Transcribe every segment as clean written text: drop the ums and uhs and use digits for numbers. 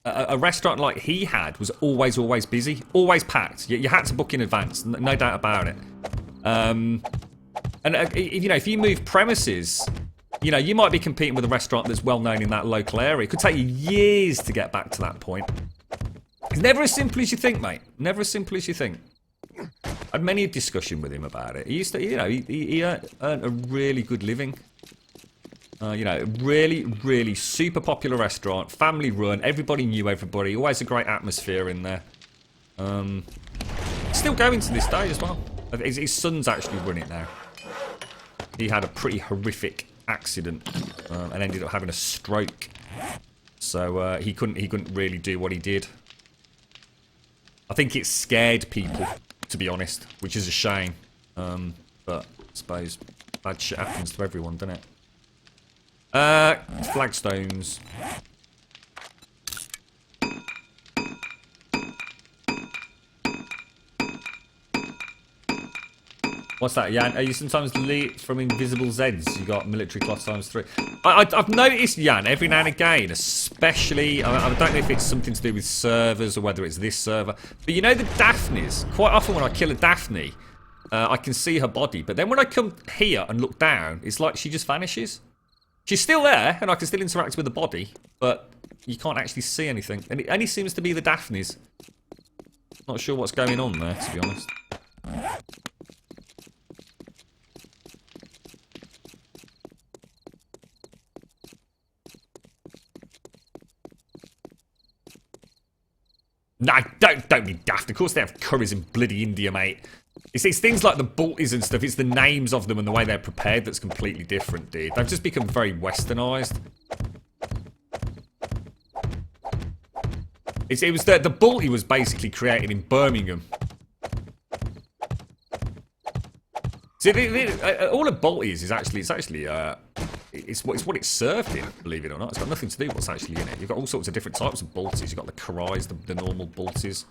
a restaurant like he had was always busy, always packed. You had to book in advance, no doubt about it. And if you move premises, you might be competing with a restaurant that's well known in that local area. It could take you years to get back to that point. It's never as simple as you think, mate. Never as simple as you think. I had many a discussion with him about it. He used to, he earned a really good living. Really super popular restaurant, family run. Everybody knew everybody. Always a great atmosphere in there. Still going to this day as well. His son's actually run it now. He had a pretty horrific accident and ended up having a stroke. So he couldn't really do what he did. I think it scared people, to be honest, which is a shame. But I suppose bad shit happens to everyone, doesn't it? Flagstones. What's that, Jan? Are you sometimes delete from invisible Zeds? You got military cloth ×3. I've noticed, Jan, every now and again, especially, I don't know if it's something to do with servers or whether it's this server, but you know the Daphnes? Quite often when I kill a Daphne, I can see her body, but then when I come here and look down, it's like she just vanishes. She's still there, and I can still interact with the body, but you can't actually see anything. And it only seems to be the Daphnes. Not sure what's going on there, to be honest. Nah, don't be daft. Of course they have curries in bloody India, mate. It's things like the balties and stuff. It's the names of them and the way they're prepared that's completely different, dude. They've just become very westernised. It was the balti was basically created in Birmingham. See, all a balti is actually it's what it's served in, believe it or not. It's got nothing to do with what's actually in it. You've got all sorts of different types of balties. You've got the karais, the normal balties.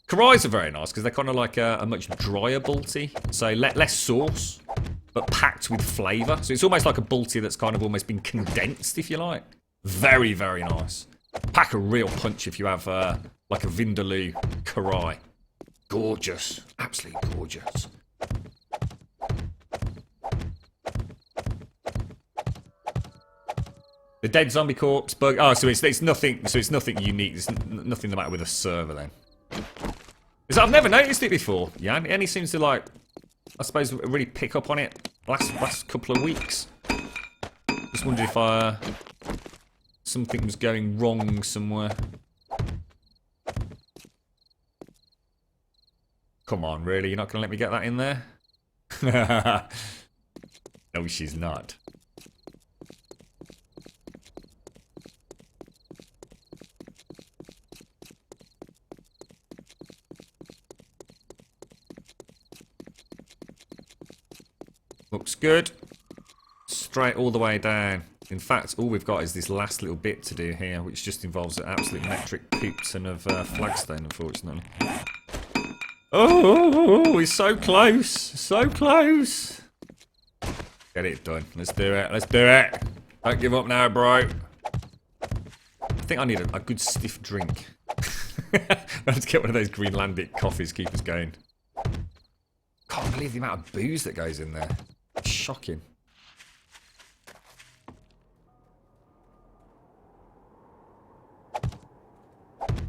Karais are very nice because they're kind of like a much drier balti. So less sauce, but packed with flavour. So it's almost like a balti that's kind of almost been condensed, if you like. Very, very nice. Pack a real punch if you have like a Vindaloo karai. Gorgeous. Absolutely gorgeous. The dead zombie corpse bug. Oh, so it's nothing. So it's nothing unique. There's nothing the matter with a server then. Because I've never noticed it before. Yeah, it only seems to I suppose, really pick up on it last couple of weeks. Just wondered if something was going wrong somewhere. Come on, really? You're not going to let me get that in there? No, she's not. Looks good. Straight all the way down. In fact, all we've got is this last little bit to do here, which just involves an absolute metric poop ton of flagstone, unfortunately. Oh, we're so close. So close. Get it done. Let's do it. Let's do it. Don't give up now, bro. I think I need a good stiff drink. Let's get one of those Greenlandic coffees, keep us going. Can't believe the amount of booze that goes in there. It's shocking.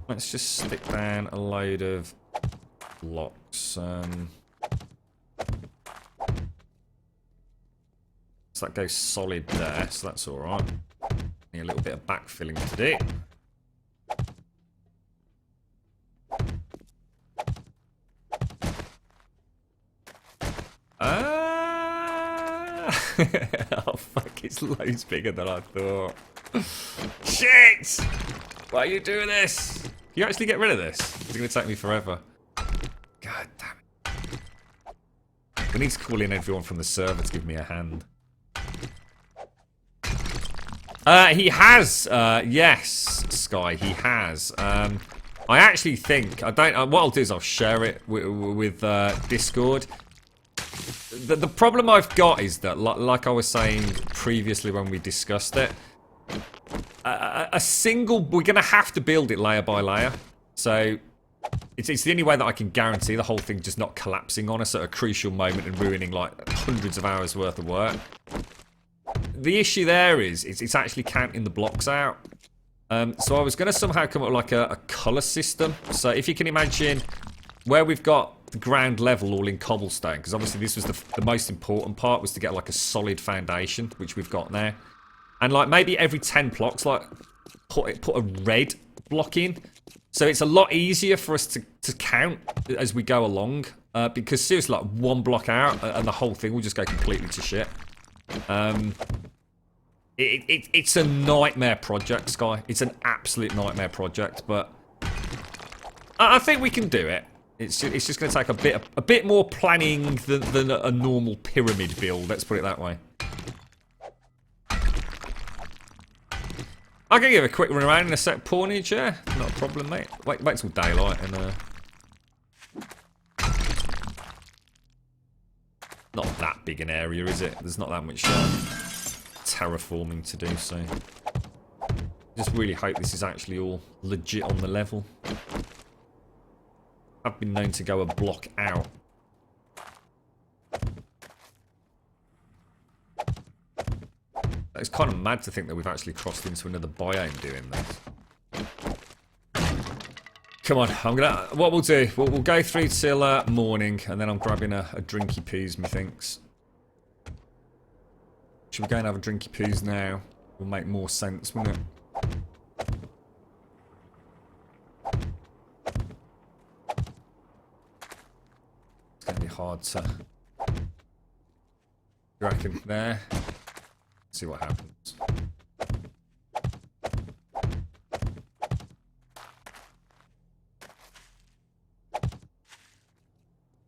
Let's just stick down a load of blocks. So that goes solid there, so that's alright. Need a little bit of backfilling to do. Oh fuck, it's loads bigger than I thought. Shit! Why are you doing this? Can you actually get rid of this? It's going to take me forever. God damn it. We need to call in everyone from the server to give me a hand. He has, yes, Sky, he has. I actually think, what I'll do is I'll share it with Discord. The problem I've got is that, like I was saying previously when we discussed it, a single... We're going to have to build it layer by layer. So it's the only way that I can guarantee the whole thing just not collapsing on us at a crucial moment and ruining like hundreds of hours worth of work. The issue there is it's actually counting the blocks out. So I was going to somehow come up with like a colour system. So if you can imagine where we've got the ground level all in cobblestone, because obviously this was the most important part, was to get like a solid foundation, which we've got now. And like maybe every 10 blocks, like put a red block in. So it's a lot easier for us to count as we go along. Because seriously, like one block out and the whole thing will just go completely to shit. It's a nightmare project, Sky. It's an absolute nightmare project, but I think we can do it. It's just going to take a bit more planning than a normal pyramid build. Let's put it that way. I can give a quick run around in a sec, Pawnage, yeah? Not a problem, mate. Wait till daylight and not that big an area, is it? There's not that much terraforming to do, so just really hope this is actually all legit on the level. I've been known to go a block out. It's kind of mad to think that we've actually crossed into another biome doing this. Come on, what we'll do, we'll go through till morning, and then I'm grabbing a drinky poos, methinks. Should we go and have a drinky poos now? Will make more sense, wouldn't it? It's going to be hard to... You reckon? There. See what happens.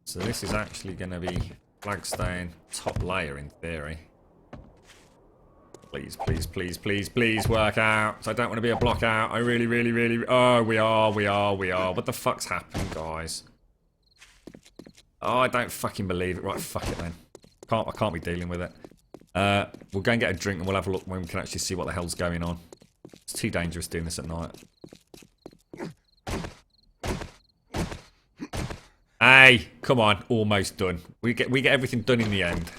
So this is actually going to be flagstone top layer in theory. Please, please, please, please, please work out. So I don't want to be a block out. I really, really, really... Oh, we are. What the fuck's happening, guys? Oh, I don't fucking believe it. Right, fuck it then. I can't be dealing with it. We'll go and get a drink and we'll have a look when we can actually see what the hell's going on. It's too dangerous doing this at night. Hey, come on, almost done. We get everything done in the end.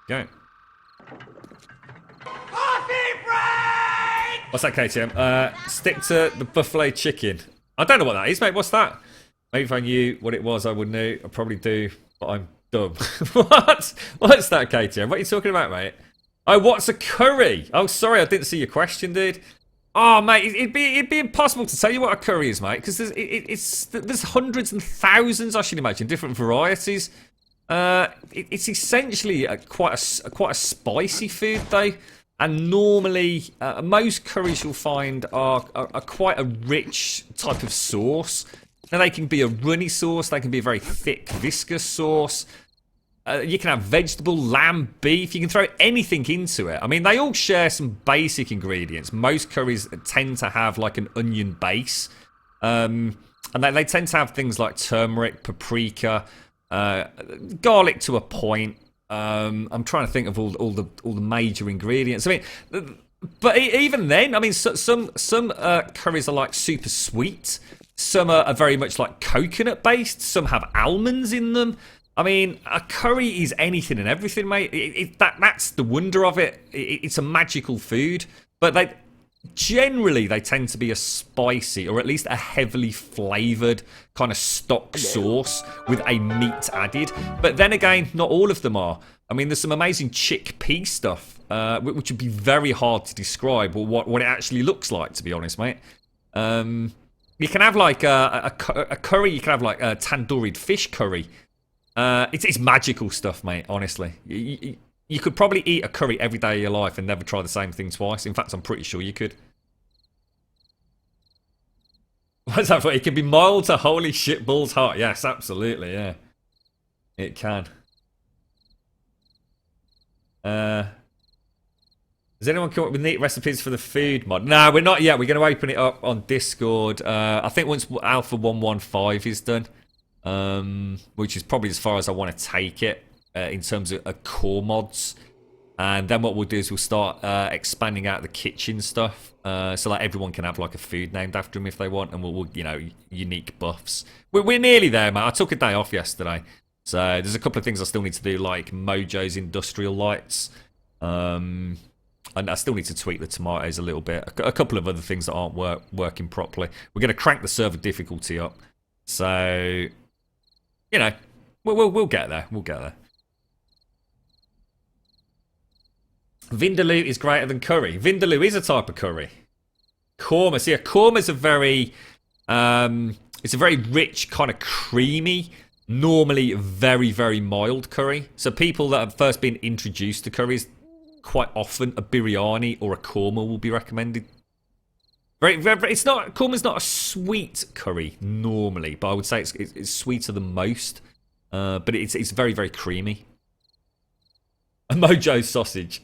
Go. What's that, KTM? Stick to the buffalo chicken. I don't know what that is, mate. What's that? Maybe if I knew what it was, I would know. I'd probably do, but I'm dumb. What? What's that, KTM? What are you talking about, mate? Oh, what's a curry? Oh, sorry, I didn't see your question, dude. Oh, mate, it'd be impossible to tell you what a curry is, mate, because there's hundreds and thousands, I should imagine, different varieties. It's essentially quite a spicy food, though. And normally, most curries you'll find are quite a rich type of sauce. Now, they can be a runny sauce. They can be a very thick, viscous sauce. You can have vegetable, lamb, beef. You can throw anything into it. I mean, they all share some basic ingredients. Most curries tend to have like an onion base. And they tend to have things like turmeric, paprika, garlic to a point. I'm trying to think of all the major ingredients. I mean, but even then, I mean, some curries are like super sweet. Some are very much like coconut based. Some have almonds in them. I mean, a curry is anything and everything, mate. That's the wonder of it. It's a magical food, but generally they tend to be a spicy or at least a heavily flavoured kind of stock sauce with a meat added. But then again, not all of them are. I mean, there's some amazing chickpea stuff, which would be very hard to describe or what it actually looks like, to be honest, mate. You can have like a curry. You can have like a tandoori fish curry. It's magical stuff, mate, honestly. You could probably eat a curry every day of your life and never try the same thing twice. In fact, I'm pretty sure you could. What's that for? It can be mild to holy shit balls hot. Yes, absolutely, yeah. It can. Has anyone come up with neat recipes for the food mod? No, we're not yet. We're going to open it up on Discord. I think once Alpha 115 is done, which is probably as far as I want to take it in terms of core mods. And then what we'll do is we'll start expanding out the kitchen stuff, so like everyone can have like a food named after them if they want, and we'll you know, unique buffs. We're nearly there, man. I took a day off yesterday, so there's a couple of things I still need to do, like Mojo's industrial lights. And I still need to tweak the tomatoes a little bit. A couple of other things that aren't working properly. We're going to crank the server difficulty up. So, you know, we'll get there. We'll get there. Vindaloo is greater than curry. Vindaloo is a type of curry. Korma. See, a korma is a very, it's a very rich, kind of creamy, normally very, very mild curry. So people that have first been introduced to curries, quite often a biryani or a korma will be recommended. It's not, korma's not a sweet curry normally, but I would say it's sweeter than most. But it's very, very creamy. A Mojo sausage.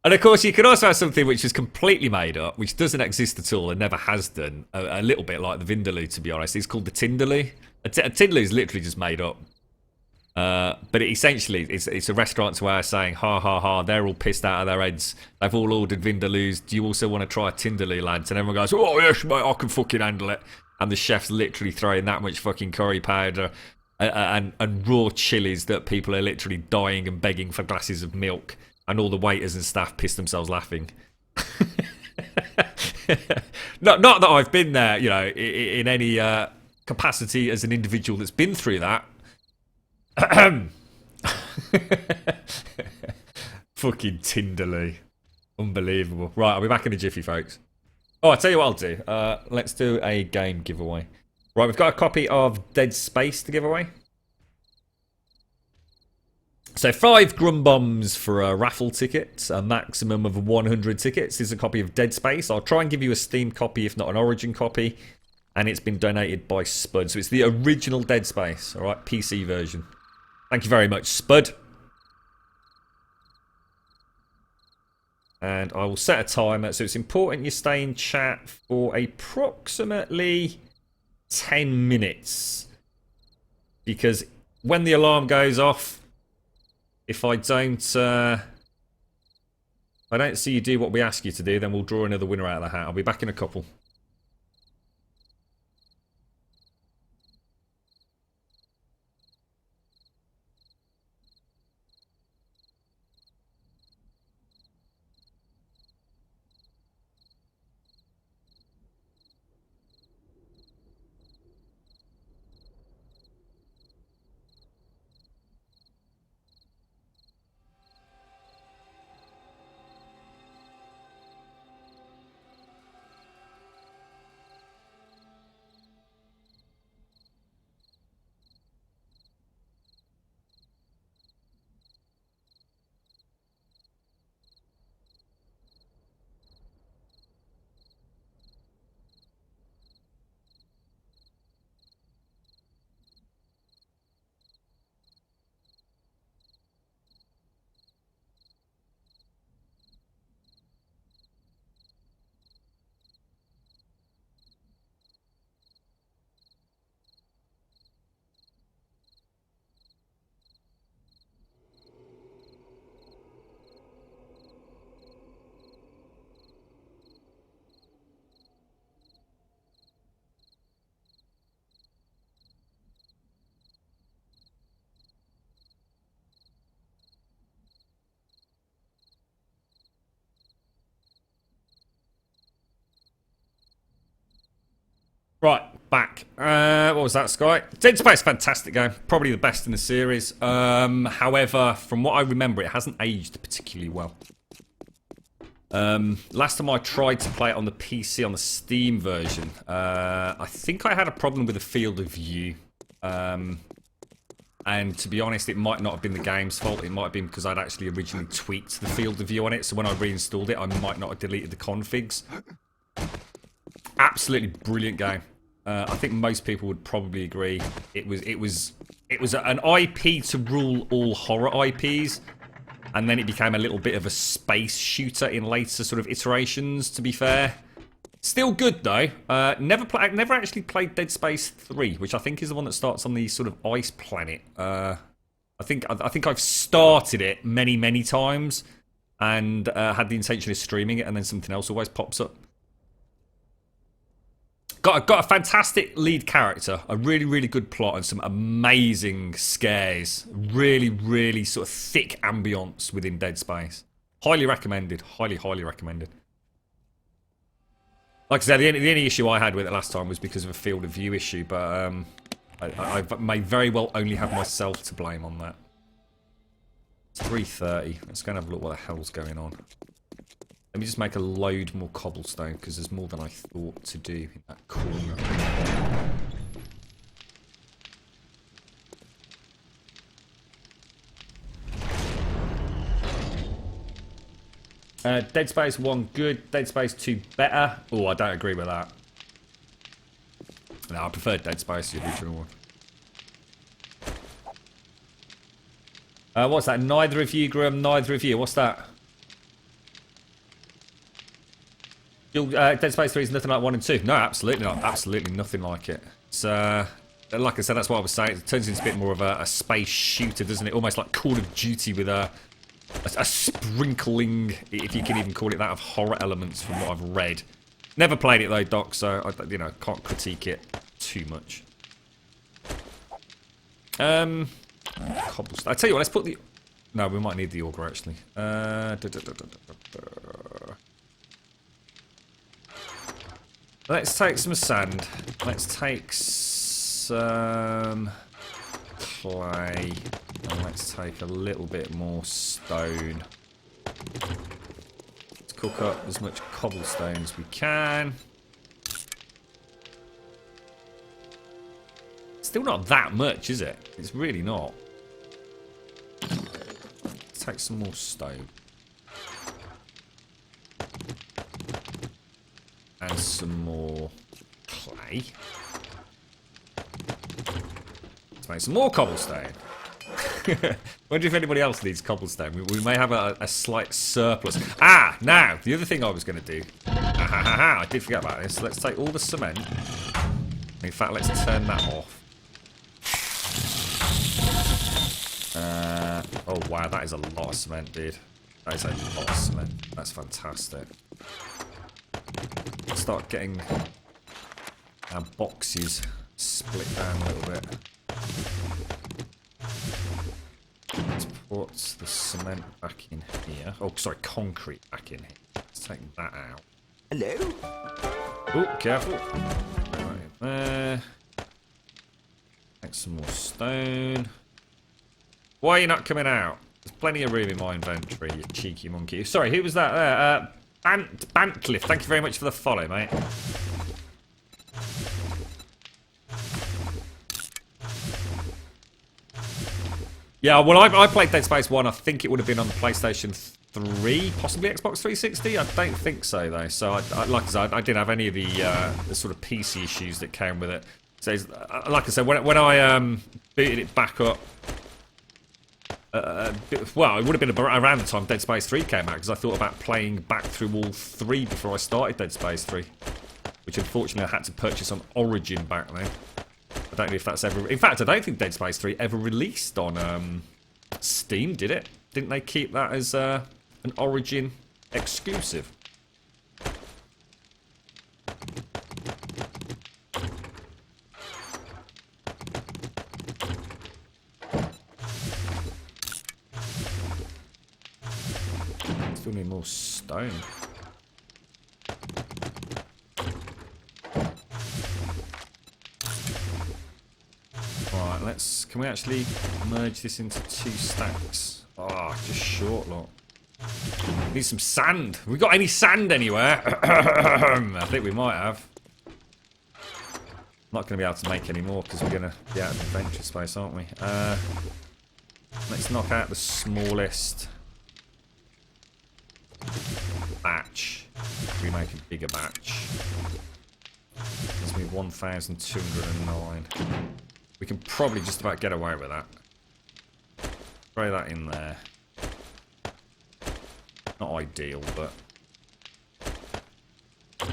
And of course you can also have something which is completely made up, which doesn't exist at all and never has done. A little bit like the Vindaloo, to be honest. It's called the Tindaloo. A Tindaloo is literally just made up. But essentially, it's a restaurant's way of saying, ha ha ha, they're all pissed out of their heads. They've all ordered Vindaloos. Do you also want to try a Tindaloo, lads? And everyone goes, oh yes, mate, I can fucking handle it. And the chef's literally throwing that much fucking curry powder and raw chilies that people are literally dying and begging for glasses of milk. And all the waiters and staff piss themselves laughing. Not that I've been there, you know, in any capacity as an individual that's been through that. Fucking Tindaloo. Unbelievable. Right, I'll be back in a jiffy, folks. Oh, I'll tell you what I'll do. Let's do a game giveaway. Right, we've got a copy of Dead Space to give away. So 5 Grum Bombs for a raffle ticket, a maximum of 100 tickets. This is a copy of Dead Space. I'll try and give you a Steam copy, if not an Origin copy. And it's been donated by Spud. So it's the original Dead Space, alright, PC version. Thank you very much, Spud. And I will set a timer. So it's important you stay in chat for approximately 10 minutes. Because when the alarm goes off, if I don't see you do what we ask you to do, then we'll draw another winner out of the hat. I'll be back in a couple. Right, back. What was that, Sky? Dead Space, fantastic game. Probably the best in the series. However, from what I remember, it hasn't aged particularly well. Last time I tried to play it on the PC on the Steam version, I think I had a problem with the field of view. And to be honest, it might not have been the game's fault. It might have been because I'd actually originally tweaked the field of view on it. So when I reinstalled it, I might not have deleted the configs. Absolutely brilliant game. I think most people would probably agree. It was an IP to rule all horror IPs. and then it became a little bit of a space shooter in later sort of iterations, to be fair. Still good though. Never actually played Dead Space 3, which I think is the one that starts on the sort of ice planet. I think I've started it many times and had the intention of streaming it, and then something else always pops up. Got a fantastic lead character, a really good plot, and some amazing scares. Really sort of thick ambience within Dead Space. Highly recommended. Highly recommended. Like I said, the only issue I had with it last time was because of a field of view issue, but I may very well only have myself to blame on that. It's 3:30. Let's go and have a look what the hell's going on. Let me just make a load more cobblestone, because there's more than I thought to do in that corner. Dead Space 1 good, Dead Space 2 better. Oh, I don't agree with that. No, I prefer Dead Space, the original one. What's that? Neither of you, Grim, neither of you. What's that? Dead Space 3 is nothing like 1 and 2. No, absolutely not. Absolutely nothing like it. It's, like I said, that's what I was saying. It turns into a bit more of a space shooter, doesn't it? Almost like Call of Duty with a sprinkling, if you can even call it that, of horror elements from what I've read. Never played it though, Doc, so I can't critique it too much. Cobblestone. I tell you what, let's put the... No, we might need the auger actually. Let's take some sand. Let's take some clay. And let's take a little bit more stone. Let's cook up as much cobblestone as we can. Still not that much, is it? It's really not. Let's take some more stone. And some more clay. Let's make some more cobblestone. Wonder if anybody else needs cobblestone. We may have a slight surplus. Ah, now, the other thing I was going to do. I did forget about this. Let's take all the cement. In fact, let's turn that off. Oh, wow, that is a lot of cement, dude. That is a lot of cement. That's fantastic. Start getting our boxes split down a little bit. Let's put the cement back in here. Oh, sorry, concrete back in here. Let's take that out. Hello? Oh, careful. Right there. Take some more stone. Why are you not coming out? There's plenty of room in my inventory, you cheeky monkey. Sorry, who was that there? Bantcliff, thank you very much for the follow, mate. Yeah, well, I played Dead Space 1. I think it would have been on the PlayStation 3, possibly Xbox 360. I don't think so, though. So, like I said, I didn't have any of the sort of PC issues that came with it. So, like I said, when I booted it back up, well, it would have been around the time Dead Space 3 came out, because I thought about playing back through all 3 before I started Dead Space 3, which unfortunately I had to purchase on Origin back then. I don't know if that's ever... In fact, I don't think Dead Space 3 ever released on Steam, did it? Didn't they keep that as an Origin exclusive? Still need more stone. Right, let's... Can we actually merge this into 2 stacks? Oh, just short lot. Need some sand. We got any sand anywhere? I think we might have. Not going to be able to make any more because we're going to be out of adventure space, aren't we? Let's knock out the smallest batch. We make a bigger batch. Gives me 1,209. We can probably just about get away with that. Throw that in there. Not ideal, but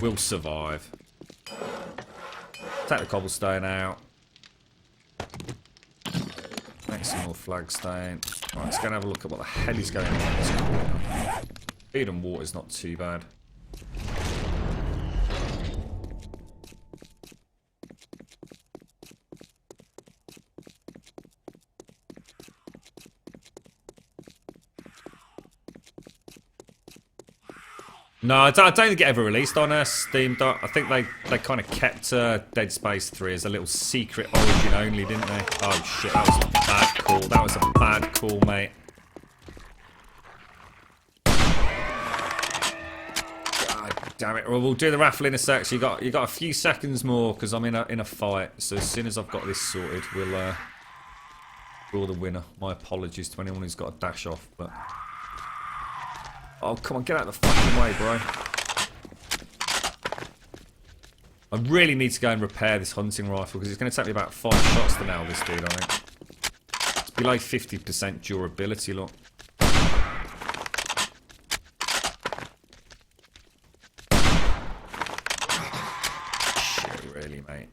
we'll survive. Take the cobblestone out. Make some more flagstone. Right, let's go and have a look at what the hell is going on in this corner. Feed and water's not too bad. No, I don't think it ever released on Steam. I think they kind of kept Dead Space 3 as a little secret origin only, didn't they? Oh shit, that was a bad call. That was a bad call, mate. God damn it. Well, we'll do the raffle in a sec. So you got a few seconds more because I'm in a fight. So as soon as I've got this sorted, we'll draw the winner. My apologies to anyone who's got to dash off, but. Oh, come on, get out of the fucking way, bro. I really need to go and repair this hunting rifle because it's going to take me about 5 shots to nail this dude, I think. It's below 50% durability, look. Shit, really, mate.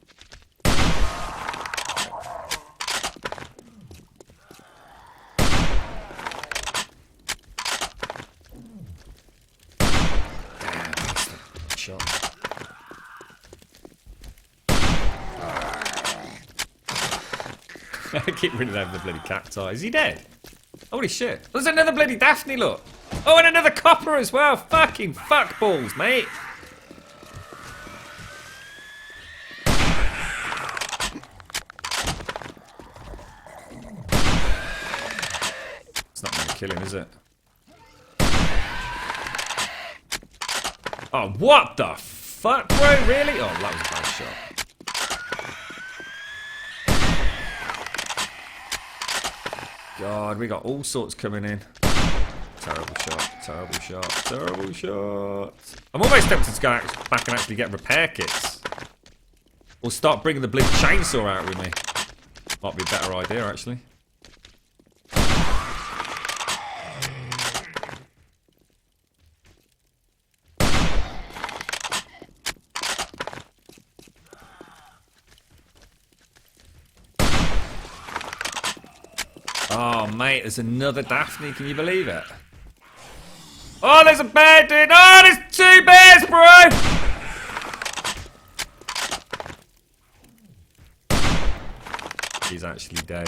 I keep rid of the bloody cacti. Is he dead? Holy shit. There's another bloody Daphne, look. Oh, and another copper as well. Fucking fuck balls, mate. It's not going to kill him, is it? Oh, what the fuck, bro? Really? Oh, that was a bad shot. God, we got all sorts coming in. Terrible shot, terrible shot, terrible shot. I'm almost tempted to go back and actually get repair kits. Or start bringing the bloody chainsaw out with me. Might be a better idea, actually. Oh, mate, there's another Daphne. Can you believe it? Oh, there's a bear, dude. Oh, there's 2 bears, bro. He's actually dead.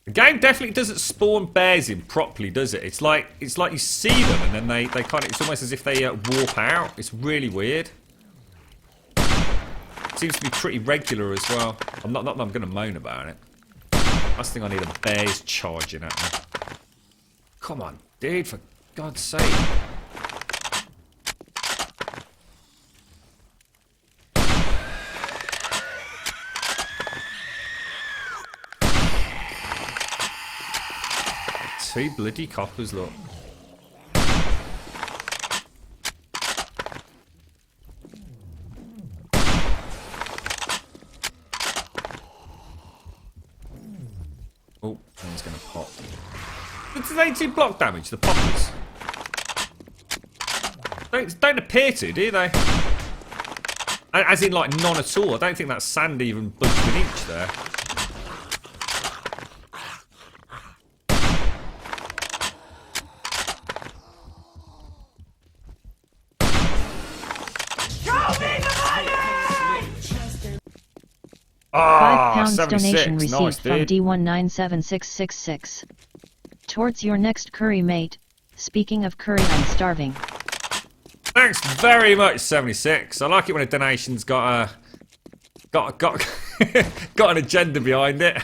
The game definitely doesn't spawn bears in properly, does it? It's like you see them and then they kind of. It's almost as if they warp out. It's really weird. Seems to be pretty regular as well. I'm not going to moan about it. Last thing I need are bears charging at me. Come on, dude, for God's sake. Two bloody coppers, look. Oh, one's gonna pop. Do they do block damage, the poppers? Don't appear to, do they? As in, like, none at all. I don't think that sand even budged an inch there. Ah, £5 donation 76. received Nice, from dude. D197666. Towards your next curry, mate. Speaking of curry, I'm starving. Thanks very much, 76. I like it when a donation's got got an agenda behind it.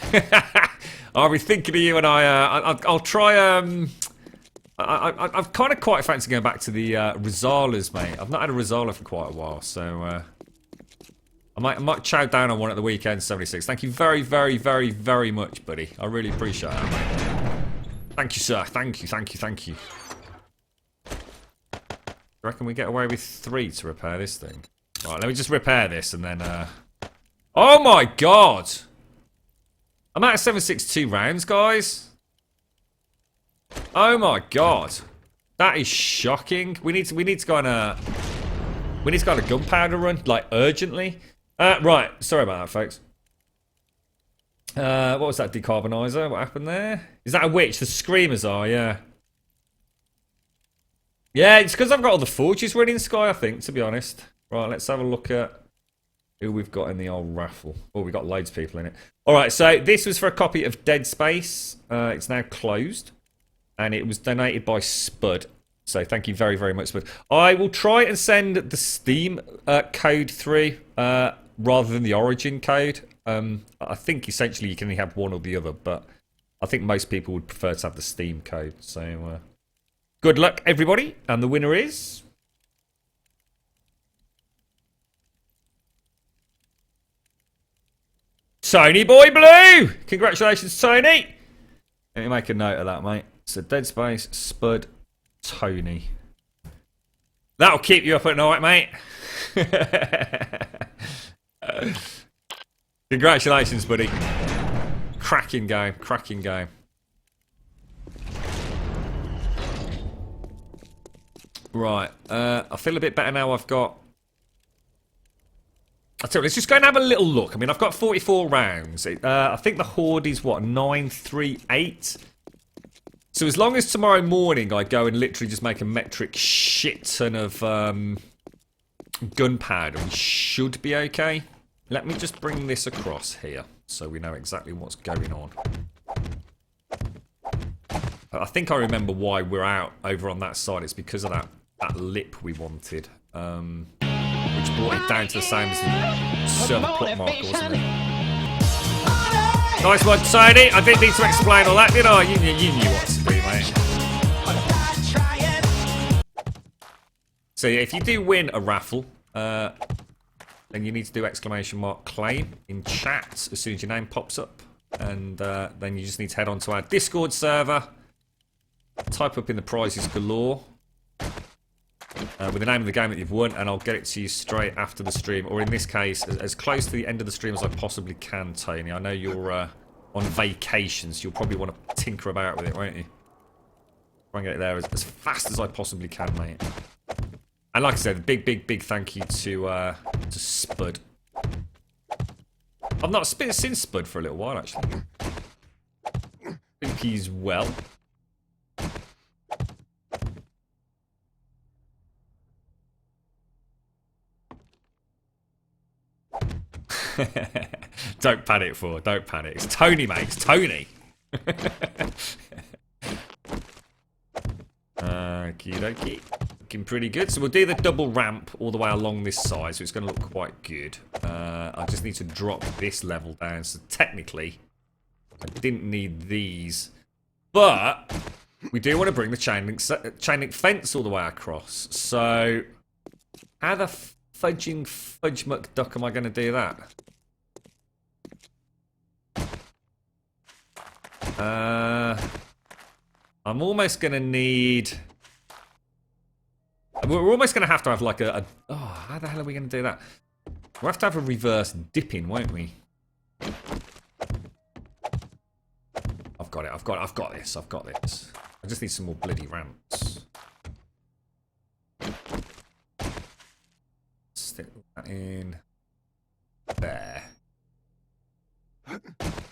I'll be thinking of you, and I'll try. I've kind of quite fancy going back to the Rizalas, mate. I've not had a Rizala for quite a while, so I might chow down on one at the weekend. 76. Thank you very, very, very, very much, buddy. I really appreciate that, mate. Thank you, sir. Thank you, thank you, thank you. I reckon we get away with 3 to repair this thing. Right, let me just repair this and then oh my god! I'm out of 7.62 rounds, guys. Oh my god. That is shocking. We need to go on a gunpowder run, like urgently. Right, sorry about that, folks. What was that decarbonizer? What happened there? Is that a witch? The screamers are, yeah. Yeah, it's because I've got all the forges running, Sky, I think, to be honest. Right, let's have a look at who we've got in the old raffle. Oh, we've got loads of people in it. Alright, so this was for a copy of Dead Space. It's now closed. And it was donated by Spud. So thank you very, very much, Spud. I will try and send the Steam code through rather than the Origin code. I think essentially you can only have one or the other, but I think most people would prefer to have the Steam code. So good luck, everybody. And the winner is... Tony Boy Blue! Congratulations, Tony! Let me make a note of that, mate. So Dead Space, Spud, Tony. That'll keep you up at night, mate. Congratulations, buddy. Cracking game, cracking game. Right, I feel a bit better now. I've got... I'll tell you, let's just go and have a little look. I mean, I've got 44 rounds. I think the horde is, what, 938? So as long as tomorrow morning I go and literally just make a metric shit ton of gunpowder, we should be okay. Let me just bring this across here so we know exactly what's going on. I think I remember why we're out over on that side. It's because of that lip we wanted. Which brought it down to the same as the server plot marker, wasn't it? Nice one, Tony. I didn't need to explain all that, did I? You knew what to do, mate. So yeah, if you do win a raffle, then you need to do !claim in chat as soon as your name pops up. And then you just need to head on to our Discord server, type up in the prizes galore, with the name of the game that you've won, and I'll get it to you straight after the stream, or in this case, as close to the end of the stream as I possibly can, Tony. I know you're on vacation, so you'll probably want to tinker about with it, won't you? Try and get it there as fast as I possibly can, mate. And like I said, big thank you to Spud. I've not seen Spud for a little while, actually. I think he's well. Don't panic, don't panic. It's Tony, mate. It's Tony. Okie dokie. Looking pretty good. So we'll do the double ramp all the way along this side, so it's going to look quite good. I just need to drop this level down. So technically, I didn't need these. But we do want to bring the chain link fence all the way across. So how the fudge muck duck am I going to do that? I'm almost going to need... We're almost going to have like a... Oh, how the hell are we going to do that? We'll have to have a reverse dipping, won't we? I've got this. I just need some more bloody ramps. Stick that in there.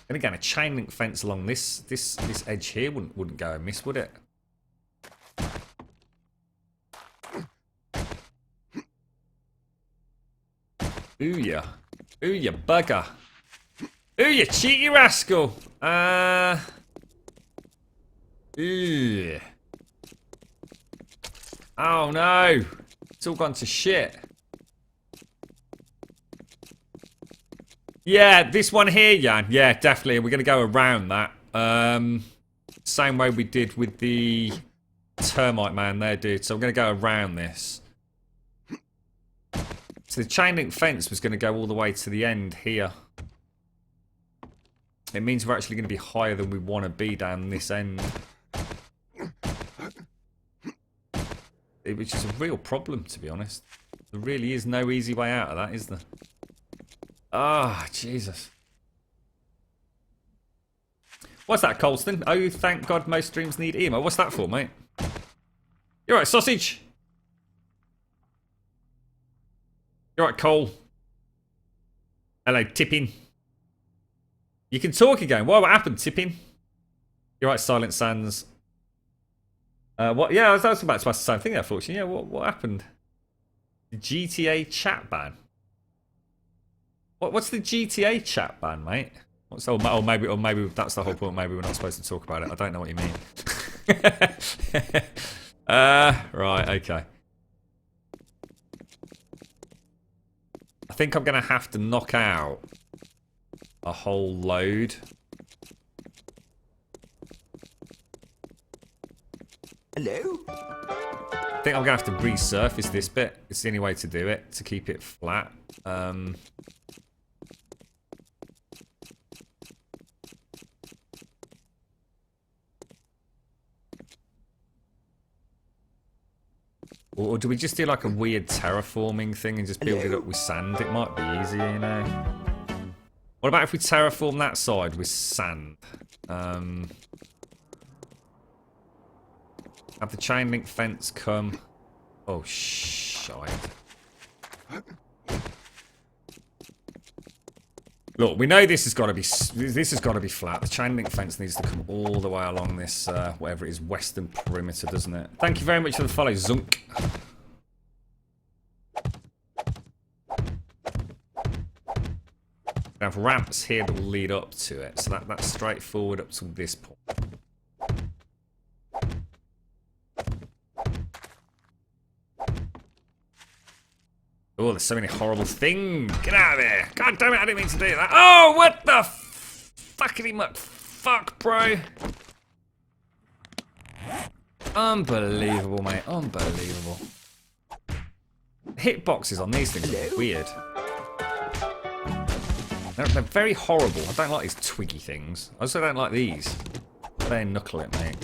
And again, a chain link fence along this edge here wouldn't go amiss, would it? Ooh yeah, bugger. Ooh, you cheeky rascal. Ooh. Oh no, it's all gone to shit. Yeah, this one here, Jan. Yeah, definitely. We're going to go around that. Same way we did with the termite man there, dude. So we're going to go around this. So the chain link fence was going to go all the way to the end here. It means we're actually going to be higher than we want to be down this end. Which is a real problem, to be honest. There really is no easy way out of that, is there? Ah, Jesus. What's that, Colston? Oh, thank God most streams need emo. What's that for, mate? You alright, sausage? You alright, Cole? Hello, Tipping. You can talk again. What happened, Tipping? You're right, Silent Sands. What? Yeah, I was about to ask the same thing, unfortunately. Yeah, what happened? The GTA chat ban. What's the GTA chat ban, mate? Maybe that's the whole point. Maybe we're not supposed to talk about it. I don't know what you mean. Right, okay. I think I'm gonna have to knock out a whole load. Hello? I think I'm gonna have to resurface this bit. It's the only way to do it, to keep it flat. Or do we just do like a weird terraforming thing and just build it up with sand? It might be easier, you know. What about if we terraform that side with sand? Have the chain link fence come. Oh, shite. Look, we know this has got to be flat. The chain link fence needs to come all the way along this whatever it is, western perimeter, doesn't it? Thank you very much for the follow, Zunk. We have ramps here that will lead up to it, so that's straightforward up to this point. Oh, there's so many horrible things. Get out of there. God damn it, I didn't mean to do that. Oh, what the fuckity muck fuck, bro. Unbelievable, mate. Unbelievable. Hitboxes on these things are weird. They're very horrible. I don't like these twiggy things. I also don't like these. They knuckle it, mate.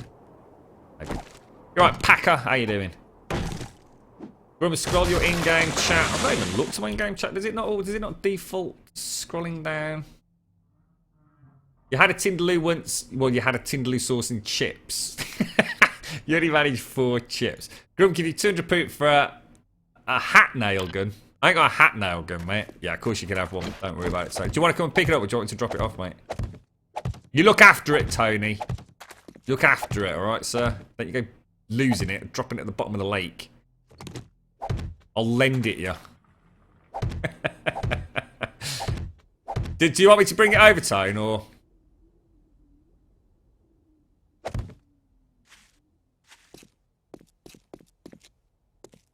You're right, Packer. How you doing? Remember, scroll your in-game chat. I've not even looked at my in-game chat. Does it not default scrolling down? You had a Tindaloo once. Well, you had a Tindaloo sauce and chips. You only managed 4 chips. Grum, give you 200 poop for a hat nail gun. I ain't got a hat nail gun, mate. Yeah, of course you can have one. Don't worry about it. So, do you want to come and pick it up, or do you want me to drop it off, mate? You look after it, Tony. Look after it, all right, sir? Don't you go losing it, dropping it at the bottom of the lake. I'll lend it you. Do you want me to bring it over, Tone, or?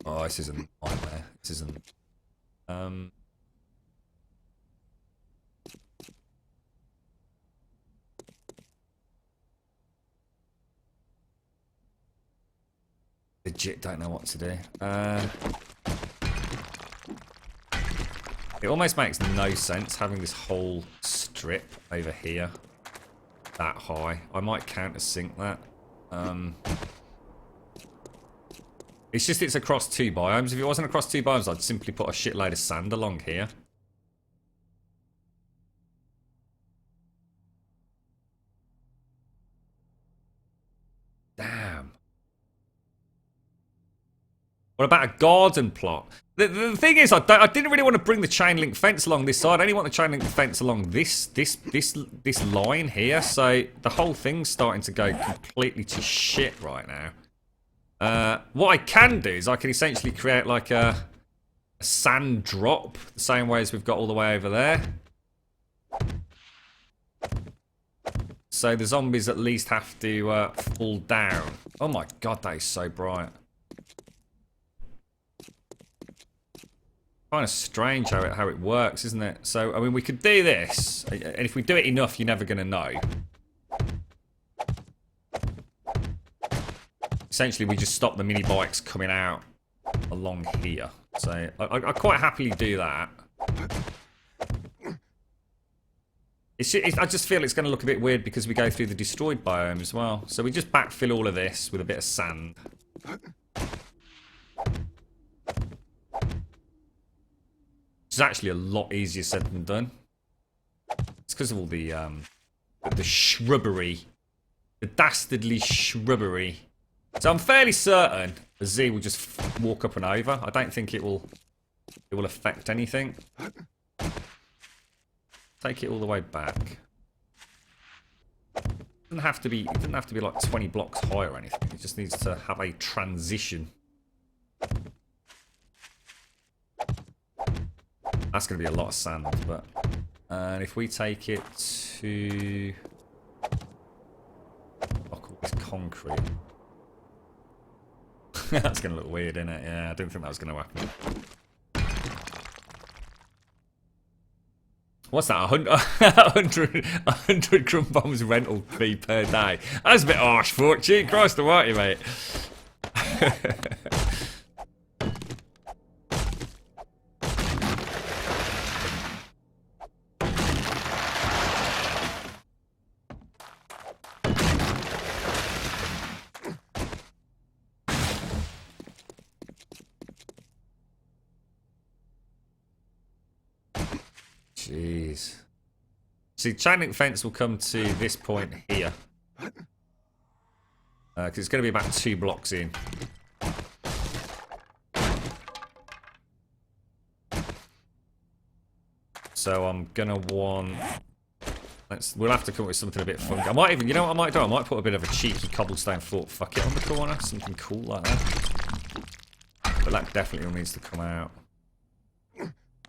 Oh, this isn't nightmare. This isn't. Legit don't know what to do. It almost makes no sense having this whole strip over here that high. I might countersink that. It's just it's across 2 biomes. If it wasn't across 2 biomes, I'd simply put a shitload of sand along here. Damn. What about a garden plot? The thing is, I didn't really want to bring the chain link fence along this side. I only want the chain link fence along this line here. So the whole thing's starting to go completely to shit right now. What I can do is I can essentially create like a sand drop, the same way as we've got all the way over there. So the zombies at least have to fall down. Oh my god, that is so bright. Kind of strange how it works, isn't it? So, I mean, we could do this, and if we do it enough, you're never going to know. Essentially, we just stop the mini bikes coming out along here. So, I quite happily do that. I just feel it's going to look a bit weird because we go through the destroyed biome as well. So we just backfill all of this with a bit of sand. It's actually a lot easier said than done. It's because of all the shrubbery. The dastardly shrubbery. So I'm fairly certain The Z will just walk up and over. I don't think it will affect anything. Take it all the way back. It doesn't have to be like 20 blocks high or anything. It just needs to have a transition. That's going to be a lot of sand, but and if we take it to, I'll call this concrete. That's going to look weird, isn't it? Yeah, I didn't think that was going to happen. What's that? 100 crumb bombs rental fee per day. That's a bit harsh, Fortune. Christ almighty, mate. Jeez. See, chain link fence will come to this point here. Because it's going to be about 2 blocks in. So I'm going to want... we'll have to come up with something a bit funky. I might even... You know what I might do? I might put a bit of a cheeky cobblestone fort fuck it on the corner. Something cool like that. But that definitely needs to come out.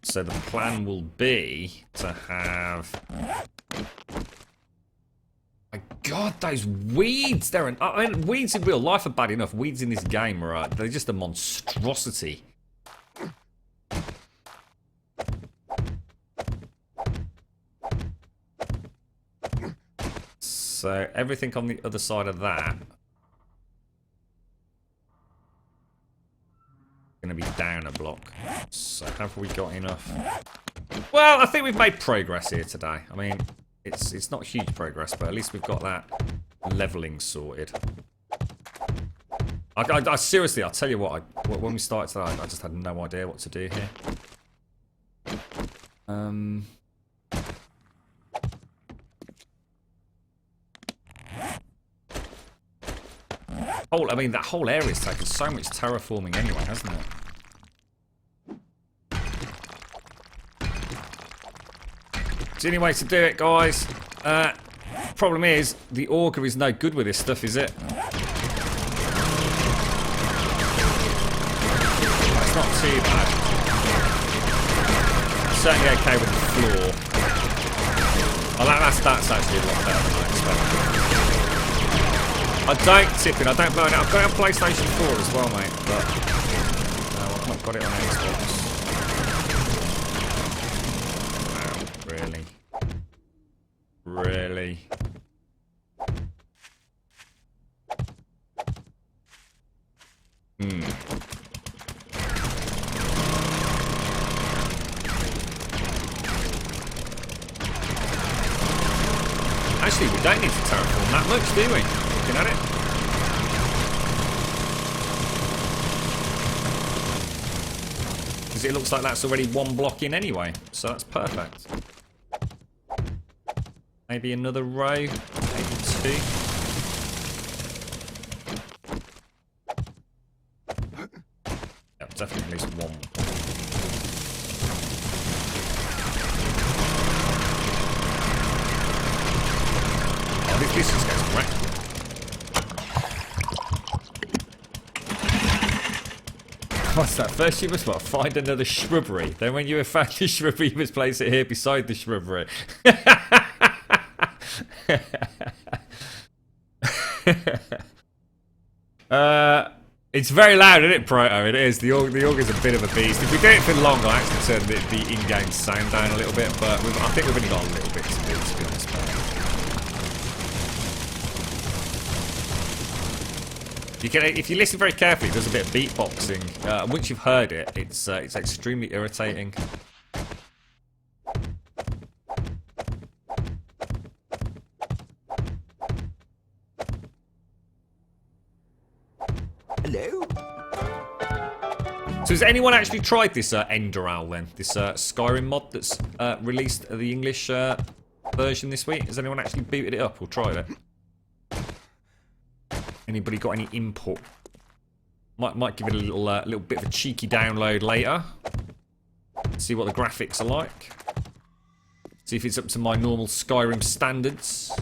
So the plan will be to have... My God, those weeds! I mean, weeds in real life are bad enough. Weeds in this game are they're just a monstrosity. So everything on the other side of that going to be down a block. So have we got enough? Well, I think we've made progress here today. I mean, it's not huge progress, but at least we've got that leveling sorted. I seriously, I'll tell you what, when we started today, I just had no idea what to do here. I mean, that whole area's taken so much terraforming anyway, hasn't it? It's the only way to do it, guys. Problem is, the auger is no good with this stuff, is it? It's not too bad. Certainly okay with the floor. Oh, that's actually a lot better than I expected. I don't tip it, I don't burn it. I've got it on PlayStation 4 as well, mate, but no, I've not got it on Xbox. Wow, really? Really? Actually, we don't need to terraform that much, do we? Looking at it. Because it looks like that's already 1 block in anyway, so that's perfect. Maybe another row, maybe 2. Yeah, definitely at least 1. Oh, this just goes wrecked. What's that? First you must find another shrubbery. Then when you have found the shrubbery, you must place it here beside the shrubbery. It's very loud, isn't it, Proto? It is. The organ's a bit of a beast. If we do it for long, I'll actually turn the in-game sound down a little bit, but I think we've only got a little bit to do, to be honest. You can, if you listen very carefully, there's a bit of beatboxing. Once you've heard it, it's extremely irritating. Hello? So has anyone actually tried this Enderal then? This Skyrim mod that's released the English version this week? Has anyone actually booted it up or tried it? Anybody got any input? Might give it a little bit of a cheeky download later. See what the graphics are like. See if it's up to my normal Skyrim standards.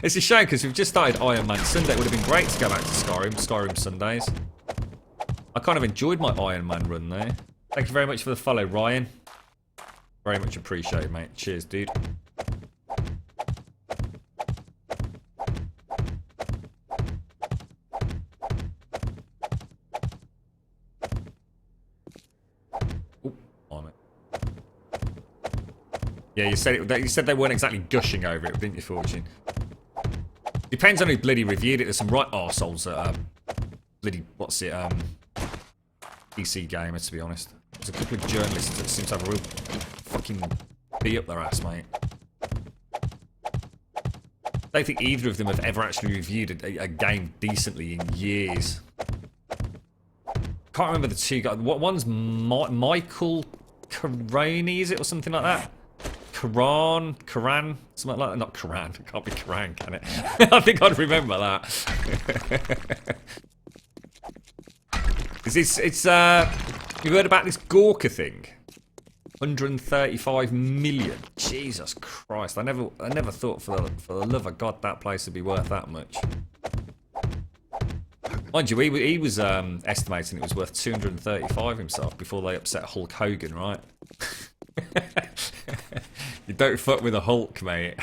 It's a shame because we've just started Iron Man Sunday. It would have been great to go back to Skyrim Sundays. I kind of enjoyed my Iron Man run there. Thank you very much for the follow, Ryan. Very much appreciated, mate. Cheers, dude. Yeah, you said they weren't exactly gushing over it, didn't you, Fortune? Depends on who bloody reviewed it. There's some right arseholes that bloody PC Gamer, to be honest. There's a couple of journalists that seem to have a real fucking bee up their ass, mate. I don't think either of them have ever actually reviewed a game decently in years. Can't remember the two guys. What one's Michael Caroni, is it, or something like that? Karan, something like that. Not Karan. It can't be Karan, can it? I think I'd remember that. You've heard about this Gawker thing? 135 million. Jesus Christ! I never thought for the love of God that place would be worth that much. Mind you, he was estimating it was worth 235 himself before they upset Hulk Hogan, right? You don't fuck with a Hulk, mate.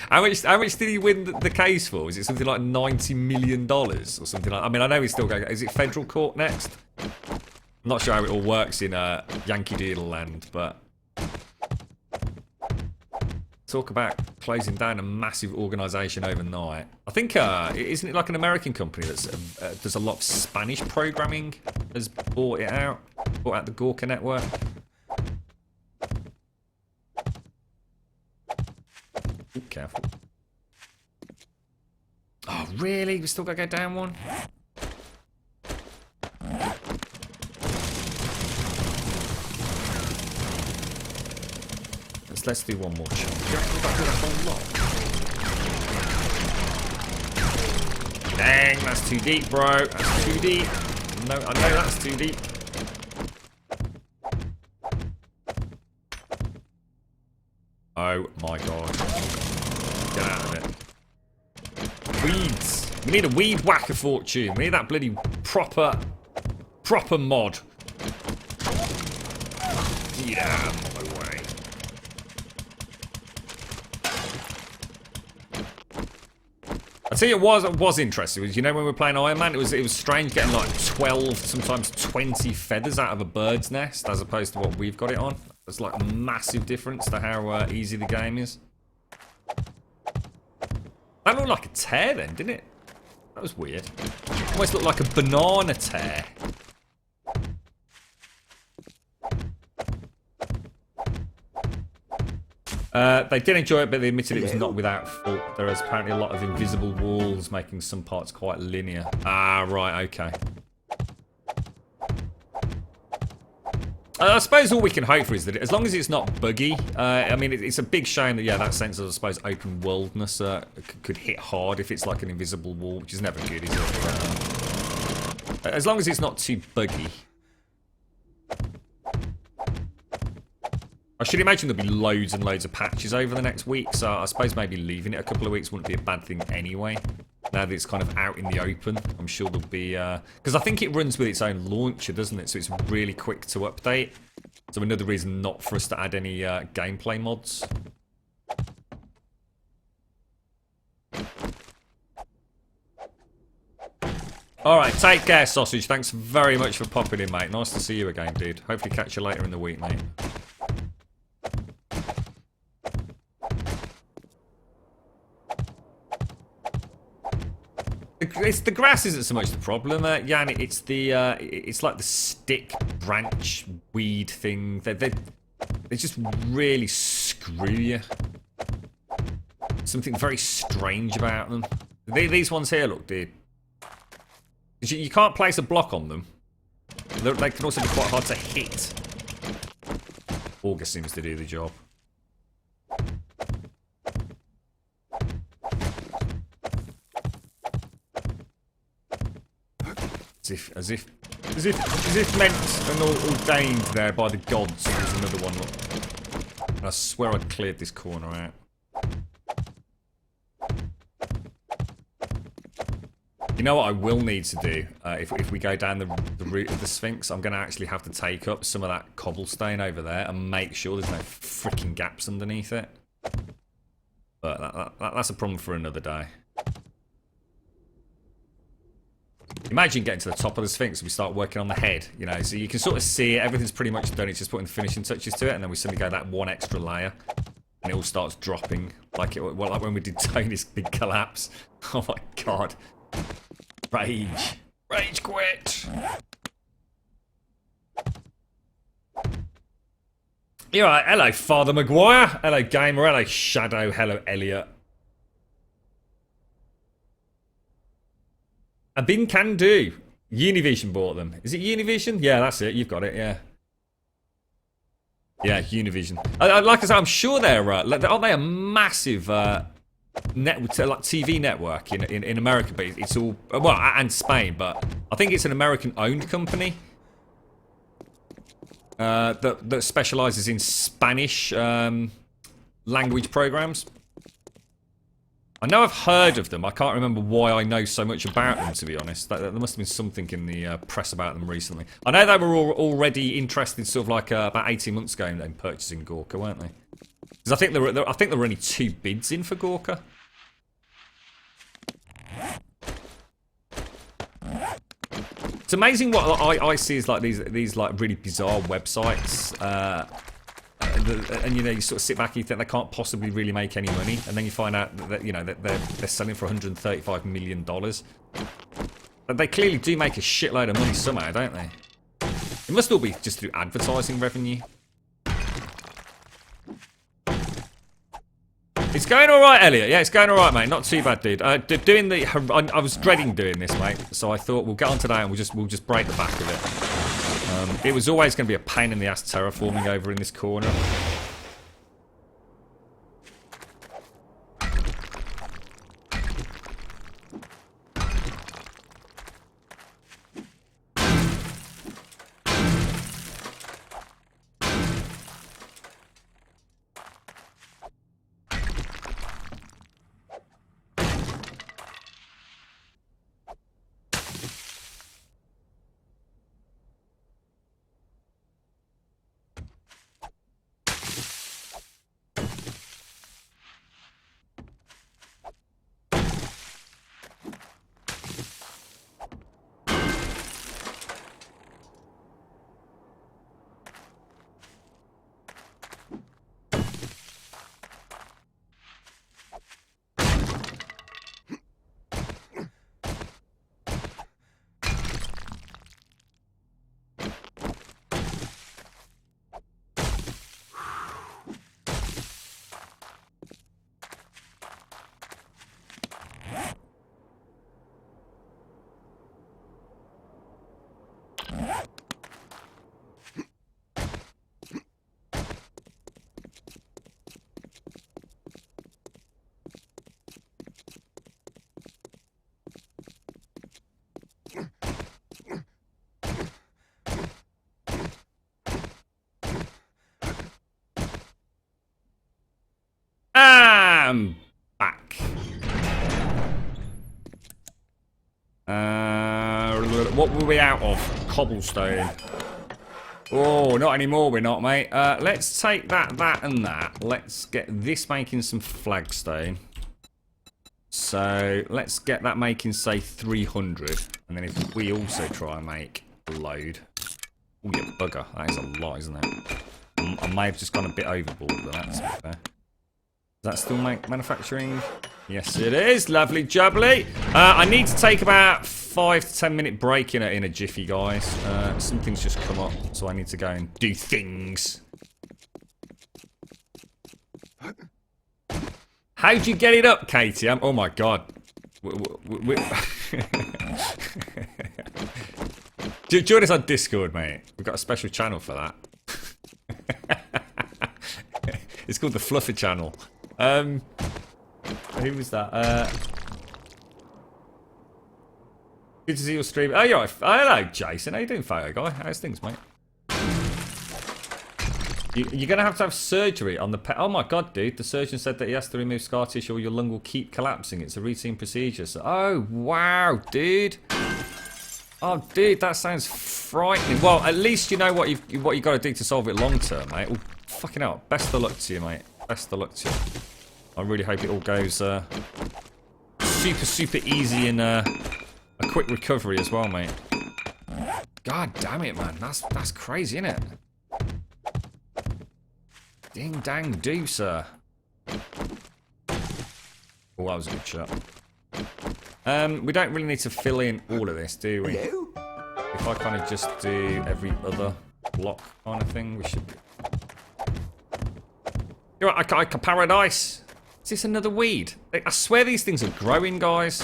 How much did he win the case for? Was it something like $90 million or something like? I mean, I know he's still going. Is it federal court next? I'm not sure how it all works in Yankee Doodle land, but talk about closing down a massive organisation overnight. I think isn't it like an American company that's does a lot of Spanish programming has bought out the Gawker network. Ooh, careful. Oh, really? We still got to go down one? Let's do one more shot. Dang, that's too deep, bro. That's too deep. No, I know that's too deep. Oh my god. Get out of it. Weeds. We need a weed whacker, Fortune. We need that bloody proper mod. Get out of my way. I tell you what was interesting was, you know, when we were playing Iron Man, it was strange getting like 12, sometimes 20 feathers out of a bird's nest as opposed to what we've got it on. It's like a massive difference to how easy the game is. That looked like a tear then, didn't it? That was weird. Almost looked like a banana tear. They did enjoy it, but they admitted it was not without fault. There is apparently a lot of invisible walls making some parts quite linear. Ah, right, okay. I suppose all we can hope for is that as long as it's not buggy, I mean, it's a big shame that, yeah, that sense of, I suppose, open worldness could hit hard if it's like an invisible wall, which is never good, is it? As long as it's not too buggy. I should imagine there'll be loads and loads of patches over the next week, so I suppose maybe leaving it a couple of weeks wouldn't be a bad thing anyway. Now that it's kind of out in the open, I'm sure there'll be... Because I think it runs with its own launcher, doesn't it? So it's really quick to update. So another reason not for us to add any gameplay mods. Alright, take care, Sausage. Thanks very much for popping in, mate. Nice to see you again, dude. Hopefully catch you later in the week, mate. The grass isn't so much the problem, Jan. It's it's like the stick branch weed thing. They just really screw you. Something very strange about them. These ones here, look, dude. You can't place a block on them. They can also be quite hard to hit. Auger seems to do the job. As if meant and ordained there by the gods. There's another one. Look. And I swear I cleared this corner out. You know what I will need to do if we go down the route of the Sphinx? I'm going to actually have to take up some of that cobblestone over there and make sure there's no freaking gaps underneath it. But that's a problem for another day. Imagine getting to the top of the Sphinx and we start working on the head, you know, so you can sort of see it, everything's pretty much done, it's just putting the finishing touches to it, and then we suddenly go that one extra layer, and it all starts dropping, like when we did Tony's big collapse. Oh my god. Rage. Rage quit! You're right, hello Father Maguire, hello Gamer, hello Shadow, hello Elliot. A bin can do. Univision bought them. Is it Univision? Yeah, that's it. You've got it. Yeah. Yeah, Univision. Like I said, I'm sure they're. Aren't they a massive like TV network in America? But it's all well, and Spain. But I think it's an American-owned company that specialises in Spanish language programs. I know I've heard of them. I can't remember why I know so much about them, to be honest. There must have been something in the press about them recently. I know they were already interested, sort of like about 18 months ago, in purchasing Gorka, weren't they? Because I think there were only 2 bids in for Gorka. It's amazing what I see as like these like really bizarre websites. And you know, you sort of sit back and you think they can't possibly really make any money, and then you find out that you know that they're selling for $135 million. But they clearly do make a shitload of money somehow, don't they? It must all be just through advertising revenue. It's going all right, Elliot. Yeah, it's going all right, mate. Not too bad, dude. I was dreading doing this, mate. So I thought we'll get on today and we'll just break the back of it. It was always going to be a pain in the ass terraforming over in this corner. I'm back. What were we out of? Cobblestone. Oh, not anymore, we're not, mate. Let's take that, and that. Let's get this making some flagstone. So, let's get that making, say, 300. And then if we also try and make a load. Oh, you bugger. That is a lot, isn't it? I may have just gone a bit overboard with that, to be fair. Does that still make manufacturing? Yes, it is. Lovely jubbly. I need to take about 5 to 10 minute break in a jiffy, guys. Something's just come up, so I need to go and do things. How'd you get it up, Katie? Oh my god. Join us on Discord, mate. We've got a special channel for that. It's called the Fluffer channel. Who was that? Good to see your stream. Oh, you're right. Hello, Jason. How you doing, photo guy? How's things, mate? You're going to have surgery on the pet. Oh my god, dude. The surgeon said that he has to remove scar tissue or your lung will keep collapsing. It's a routine procedure. So, oh, wow, dude. Oh, dude, that sounds frightening. Well, at least you know what you've got to do to solve it long term, mate. Well, fucking hell. Best of luck to you, mate. Best of luck to you. I really hope it all goes super easy and a quick recovery as well, mate. God damn it, man. That's crazy, isn't it? Ding dang do, sir. Oh, that was a good shot. We don't really need to fill in all of this, do we? Hello? If I kind of just do every other block kind of thing, we should... You're right, Ika Paradise. Is this another weed? I swear these things are growing, guys.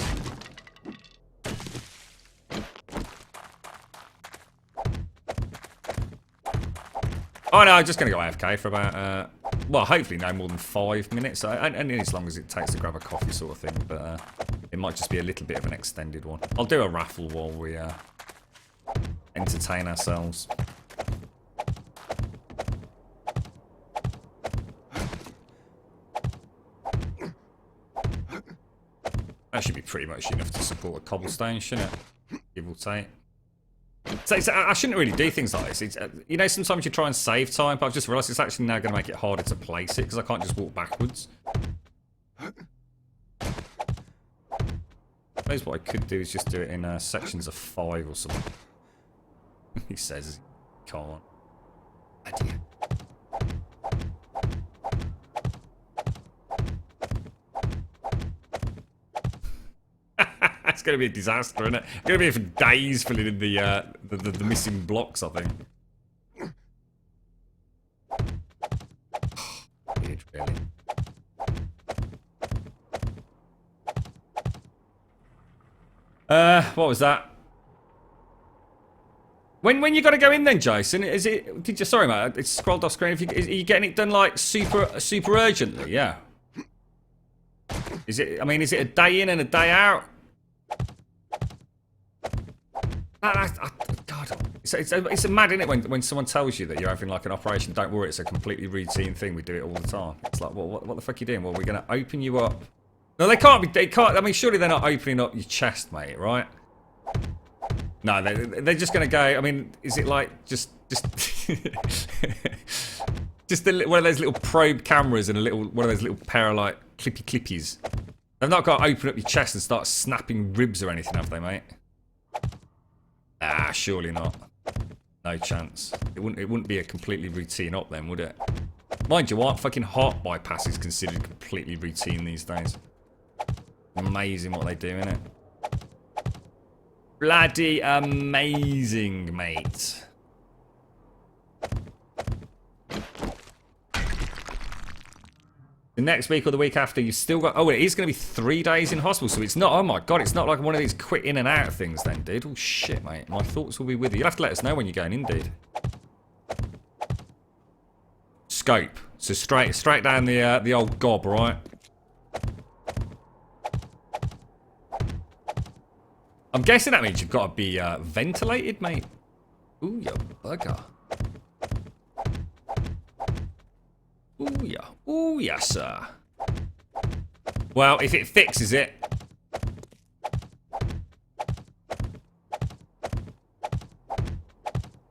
Oh no, I'm just going to go AFK for about, well, hopefully no more than 5 minutes. And as long as it takes to grab a coffee sort of thing. But it might just be a little bit of an extended one. I'll do a raffle while we entertain ourselves. That should be pretty much enough to support a cobblestone, shouldn't it? Give or take. So I shouldn't really do things like this. It's, you know, sometimes you try and save time, but I've just realised it's actually now going to make it harder to place it because I can't just walk backwards. I suppose what I could do is just do it in sections of 5 or something. He says he can't. Idea. It's going to be a disaster, isn't it? It's going to be for days filling in the missing blocks, I think. Weird, really. What was that? When you got to go in then, Jason? Is it? Did you? Sorry, mate. It's scrolled off screen. Are you getting it done like super urgently? Yeah. Is it? I mean, is it a day in and a day out? God, it's mad, isn't it, when someone tells you that you're having like an operation? Don't worry, it's a completely routine thing. We do it all the time. It's like, what the fuck are you doing? Well, we're going to open you up. No, they can't be. They can't. I mean, surely they're not opening up your chest, mate, right? No, they're just going to go. I mean, is it like just just one of those little probe cameras and one of those little pair of like clippies? They've not got to open up your chest and start snapping ribs or anything, have they, mate? Ah, surely not. No chance. It wouldn't be a completely routine op then, would it? Mind you, what fucking heart bypass is considered completely routine these days. Amazing what they do, innit? Bloody amazing, mate. The next week or the week after, you've still got... Oh, it is going to be 3 days in hospital, so it's not... Oh my god, it's not like one of these quick in and out things then, dude. Oh shit, mate. My thoughts will be with you. You'll have to let us know when you're going in, dude. Scope. So straight down the old gob, right? I'm guessing that means you've got to be ventilated, mate. Ooh, you bugger. Ooh, yeah. Ooh, yes, sir. Well, if it fixes it...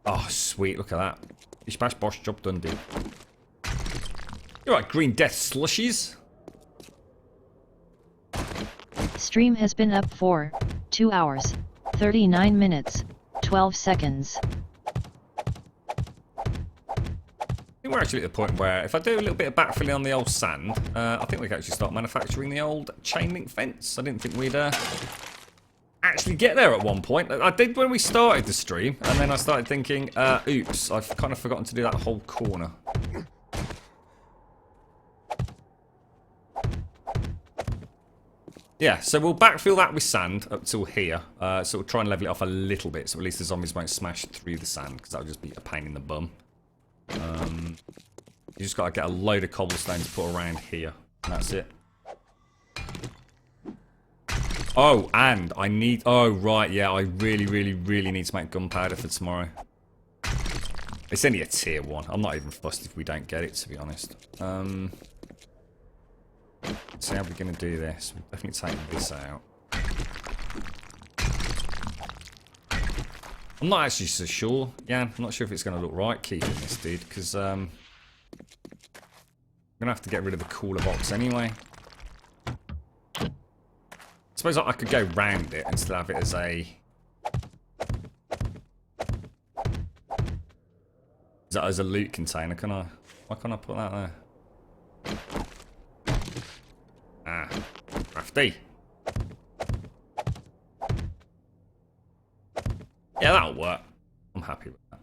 Oh, sweet. Look at that. Bish bash bosh, job done, dude. You're right, Green Death slushies. Stream has been up for 2 hours, 39 minutes, 12 seconds. I think we're actually at the point where if I do a little bit of backfilling on the old sand, I think we can actually start manufacturing the old chain link fence. I didn't think we'd actually get there at one point. I did when we started the stream, and then I started thinking, oops, I've kind of forgotten to do that whole corner. Yeah, so we'll backfill that with sand up till here. So we'll try and level it off a little bit, so at least the zombies won't smash through the sand, because that'll just be a pain in the bum. You just got to get a load of cobblestone to put around here, and that's it. Oh, and I need... Oh, right, yeah, I really, really, really need to make gunpowder for tomorrow. It's only a tier 1. I'm not even fussed if we don't get it, to be honest. So how are we going to do this? We'll definitely take this out. I'm not actually so sure. Yeah, I'm not sure if it's going to look right keeping this, dude, because I'm going to have to get rid of the cooler box anyway. I suppose I could go round it and still have it as a... As a loot container, can I? Why can't I put that there? Ah, crafty. Yeah, that'll work. I'm happy with that.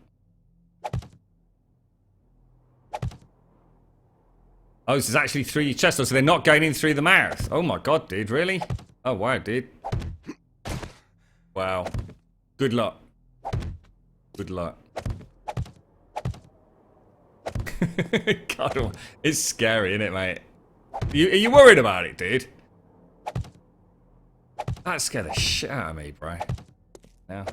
Oh, this is actually through your chest, so they're not going in through the mouth. Oh my god, dude, really? Oh wow, dude. Wow. Good luck. Good luck. God, it's scary, isn't it, mate? Are you worried about it, dude? That scared the shit out of me, bro. Now.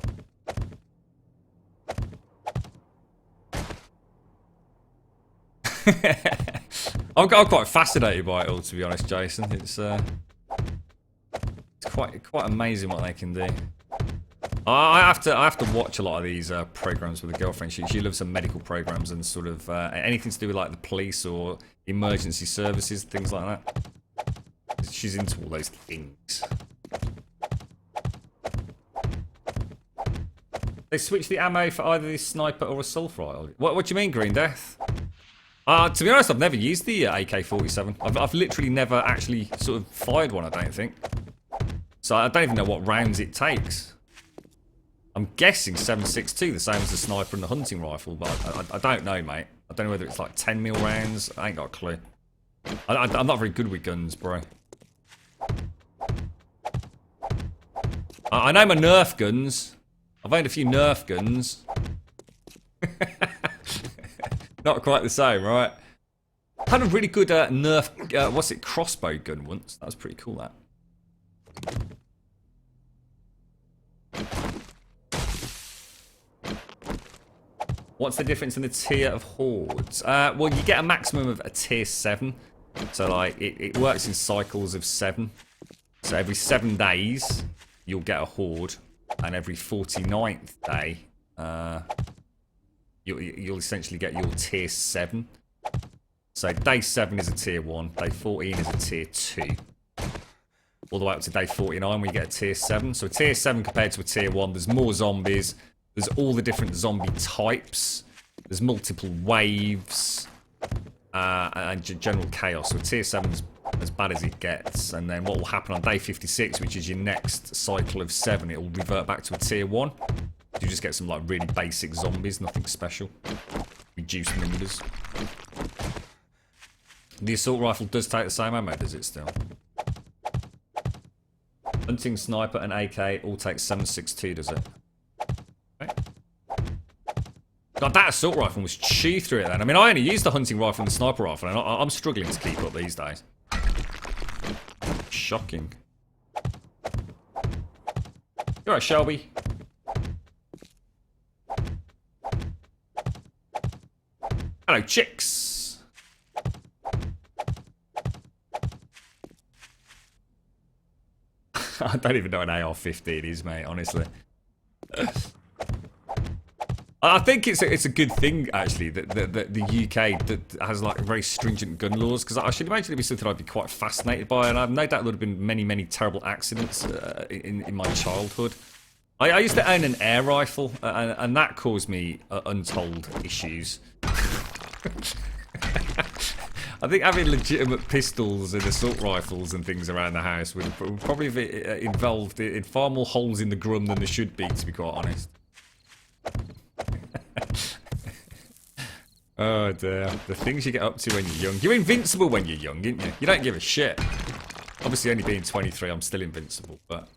I'm quite fascinated by it all, to be honest, Jason. It's quite amazing what they can do. I have to watch a lot of these programs with a girlfriend. She loves some medical programs and sort of anything to do with like the police or emergency services, things like that. She's into all those things. They switch the ammo for either the sniper or assault rifle. What do you mean, Green Death? To be honest, I've never used the AK-47. I've literally never actually sort of fired one, I don't think. So I don't even know what rounds it takes. I'm guessing 7.62, the same as the sniper and the hunting rifle, but I don't know, mate. I don't know whether it's like 10mm rounds. I ain't got a clue. I'm not very good with guns, bro. I know my Nerf guns. I've owned a few Nerf guns. Not quite the same, right? Had a really good Nerf, what's it, crossbow gun once. That was pretty cool, that. What's the difference in the tier of hordes? Well, you get a maximum of a tier 7. So, like, it works in cycles of 7. So every 7 days, you'll get a horde. And every 49th day, you'll essentially get your tier 7. So day 7 is a tier 1. Day 14 is a tier 2. All the way up to day 49 where you get a tier 7. So a tier 7 compared to a tier 1, there's more zombies. There's all the different zombie types. There's multiple waves. And general chaos. So tier 7 is as bad as it gets. And then what will happen on day 56, which is your next cycle of 7, it will revert back to a tier 1. You just get some like really basic zombies, nothing special. Reduced numbers. The assault rifle does take the same ammo, does it still? Hunting, sniper and AK all take 7.62, does it? God, that assault rifle was chew through it then. I mean, I only used the hunting rifle and the sniper rifle, and I'm struggling to keep up these days. Shocking. You alright, Shelby? Hello, chicks. I don't even know what an AR-15 is, mate, honestly. I think it's a good thing, actually, that the UK that has like very stringent gun laws, because I should imagine it'd be something I'd be quite fascinated by, and I've no doubt there would have been many terrible accidents in my childhood. I used to own an air rifle, and that caused me untold issues. I think having legitimate pistols and assault rifles and things around the house would probably have involved in far more holes in the grum than there should be, to be quite honest. Oh dear, the things you get up to when you're young. You're invincible when you're young, aren't you? You don't give a shit. Obviously, only being 23, I'm still invincible, but...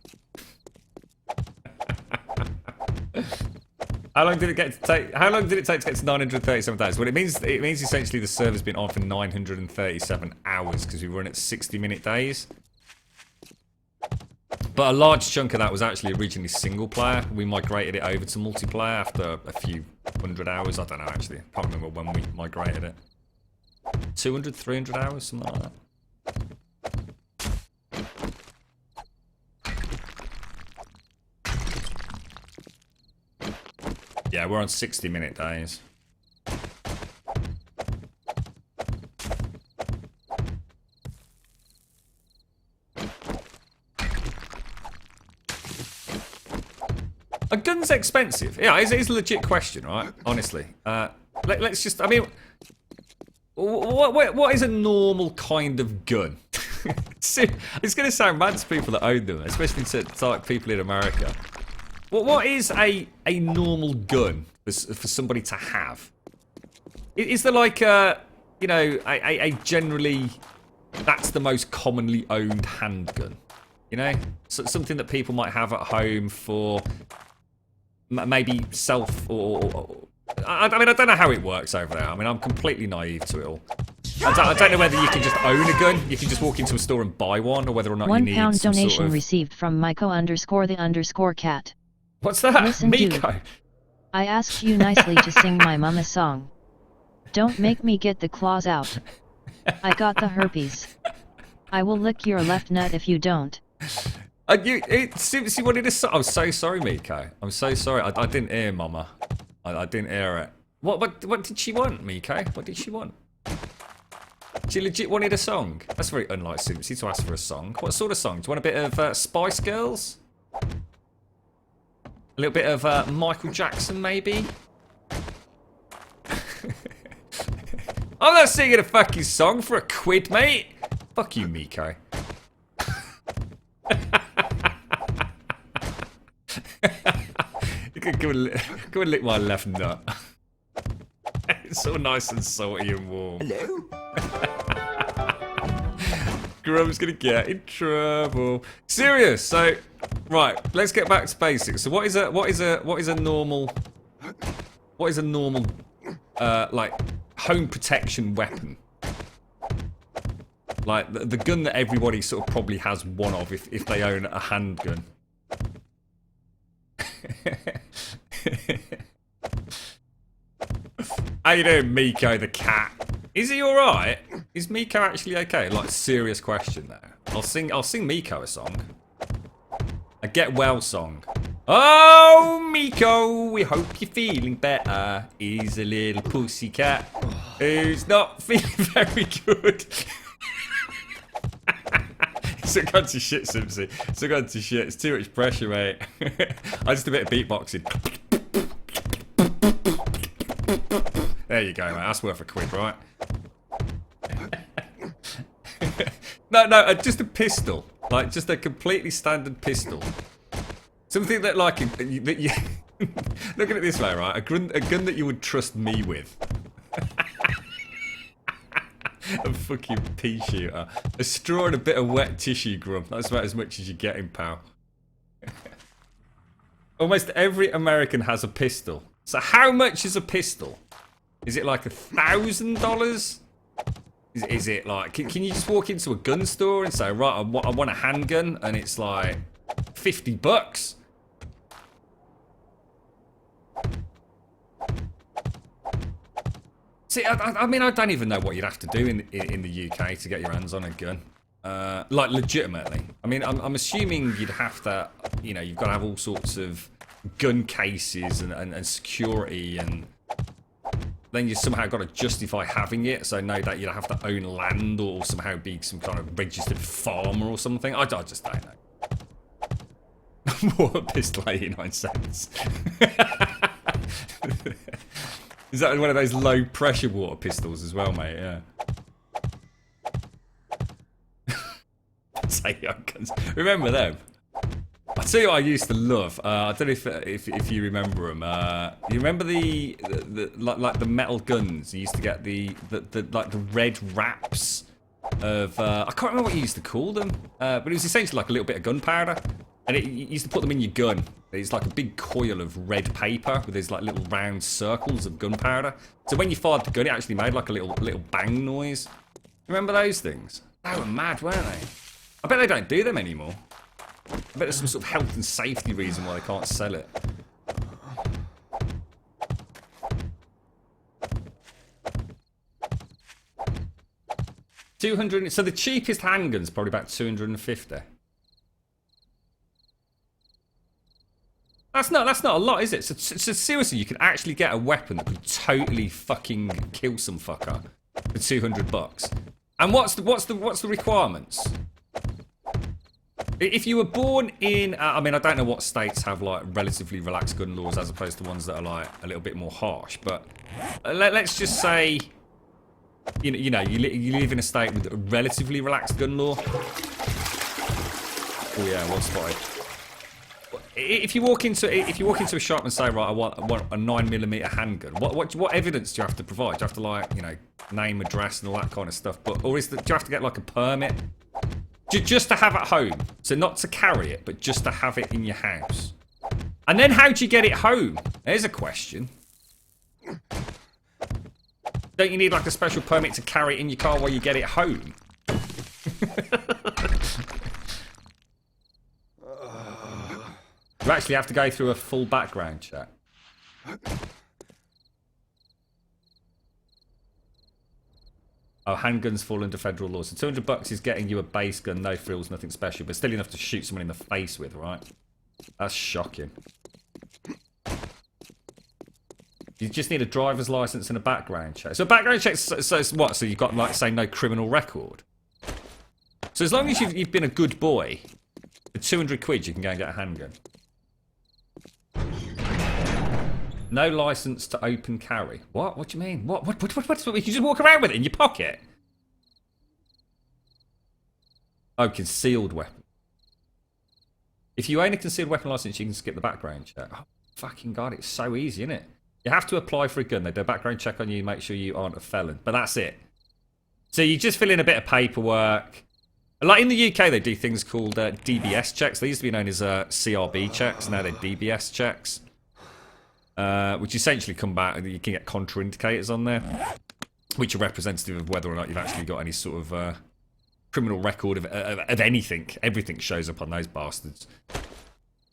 How long did it take to get to 937 days? Well, it means essentially the server's been on for 937 hours because we run at 60-minute days. But a large chunk of that was actually originally single player. We migrated it over to multiplayer after a few 100 hours. I don't know, actually. I can't remember when we migrated it. 200, 300 hours, something like that. Yeah, we're on 60-minute days. A gun's expensive. Yeah, it's a legit question, right? Honestly. Let's just, I mean, what is a normal kind of gun? It's going to sound mad to people that own them, especially to like people in America. What is a normal gun for somebody to have? Is there like a generally, that's the most commonly owned handgun? You know? So something that people might have at home for maybe self or I mean, I don't know how it works over there. I mean, I'm completely naive to it all. I don't know whether you can just own a gun, you can just walk into a store and buy one, or whether or not you need some £1 donation sort of... received from Miko_the_cat. What's that? Listen, Miko? dude. I asked you nicely to sing my mama song. Don't make me get the claws out. I got the herpes. I will lick your left nut if you don't. See what it is? I'm so sorry, Miko. I'm so sorry. I didn't hear Mama. I didn't hear it. What did she want, Miko? What did she want? She legit wanted a song. That's very unlike Simpsy to ask for a song. What sort of song? Do you want a bit of Spice Girls? A little bit of Michael Jackson, maybe? I'm not singing a fucking song for a quid, mate. Fuck you, Miko. You can go and lick my left nut. It's so nice and salty and warm. Hello? Grum's gonna get in trouble. Serious. So, right, let's get back to basics. So, what is a normal like home protection weapon? Like the gun that everybody sort of probably has one of if they own a handgun. How you doing, Miko the cat? Is he alright? Is Miko actually okay? Like, serious question there. I'll sing Miko a song. A get well song. Oh, Miko, we hope you're feeling better. He's a little pussycat who's not feeling very good. It's gone to shit, Simpsy. It's gone to shit. It's too much pressure, mate. I just a bit of beatboxing. There you go, mate. That's worth a quid, right? No, just a pistol. Like, just a completely standard pistol. Something that, like, that you... Look at it this way, right? A gun that you would trust me with. A fucking pea shooter. A straw and a bit of wet tissue, Grum. That's about as much as you're getting, pal. Almost every American has a pistol. So how much is a pistol? Is it like $1,000? Is it like... Can you just walk into a gun store and say, right, I want a handgun, and it's like $50? See, I mean, I don't even know what you'd have to do in the UK to get your hands on a gun. Like, legitimately. I mean, I'm assuming you'd have to, you know, you've got to have all sorts of gun cases and security, and then you somehow got to justify having it, so no doubt you'd have to own land or somehow be some kind of registered farmer or something. I just don't know. Water pistol, 89 cents. Is that one of those low pressure water pistols as well, mate? Yeah. Remember them? I'll tell you what I used to love. I don't know if you remember them. You remember the like the metal guns? You used to get the red wraps of I can't remember what you used to call them, but it was essentially like a little bit of gunpowder, and you used to put them in your gun. It's like a big coil of red paper with these like little round circles of gunpowder. So when you fired the gun, it actually made like a little bang noise. Remember those things? They were mad, weren't they? I bet they don't do them anymore. bet there's some sort of health and safety reason why they can't sell it. $200. So the cheapest handgun's probably about 250. That's not a lot, is it? So seriously, you could actually get a weapon that could totally fucking kill some fucker for $200. And what's the requirements? If you were born in, I mean, I don't know what states have like relatively relaxed gun laws as opposed to ones that are like a little bit more harsh. But let's just say, you live in a state with a relatively relaxed gun law. Oh yeah, well spotted. If you walk into a shop and say, right, I want a 9mm handgun, what evidence do you have to provide? Do you have to like, name, address, and all that kind of stuff? Do you have to get like a permit? Just to have at home. So not to carry it, but just to have it in your house. And then how do you get it home? There's a question. Don't you need like a special permit to carry it in your car while you get it home? You actually have to go through a full background check. Oh, handguns fall under federal law. So $200 is getting you a base gun, no frills, nothing special, but still enough to shoot someone in the face with, right? That's shocking. You just need a driver's license and a background check. So a background check, so it's what? So you've got, like, say, no criminal record? So as long as you've been a good boy, for 200 quid you can go and get a handgun. No license to open carry. What? What do you mean? What? You just walk around with it in your pocket? Oh, concealed weapon. If you own a concealed weapon license, you can skip the background check. Oh, fucking God, it's so easy, isn't it? You have to apply for a gun. They do a background check on you, make sure you aren't a felon. But that's it. So you just fill in a bit of paperwork. Like in the UK, they do things called DBS checks. They used to be known as CRB checks. Now they're DBS checks. Which essentially come back and you can get contraindicators on there, which are representative of whether or not you've actually got any sort of criminal record of anything. Everything shows up on those bastards.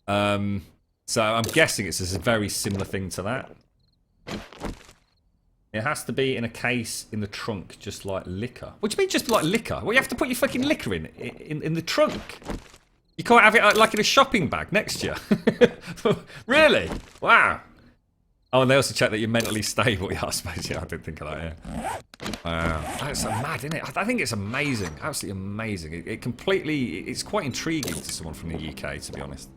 So I'm guessing it's a very similar thing to that. It has to be in a case in the trunk, just like liquor. What do you mean just like liquor? Well, you have to put your fucking liquor in the trunk. You can't have it like in a shopping bag next to you. Really? Wow. Oh, and they also check that you're mentally stable. Yeah, I suppose. Yeah, I didn't think of that, yeah. Wow. That's so mad, isn't it? I think it's amazing. Absolutely amazing. It's quite intriguing to someone from the UK, to be honest.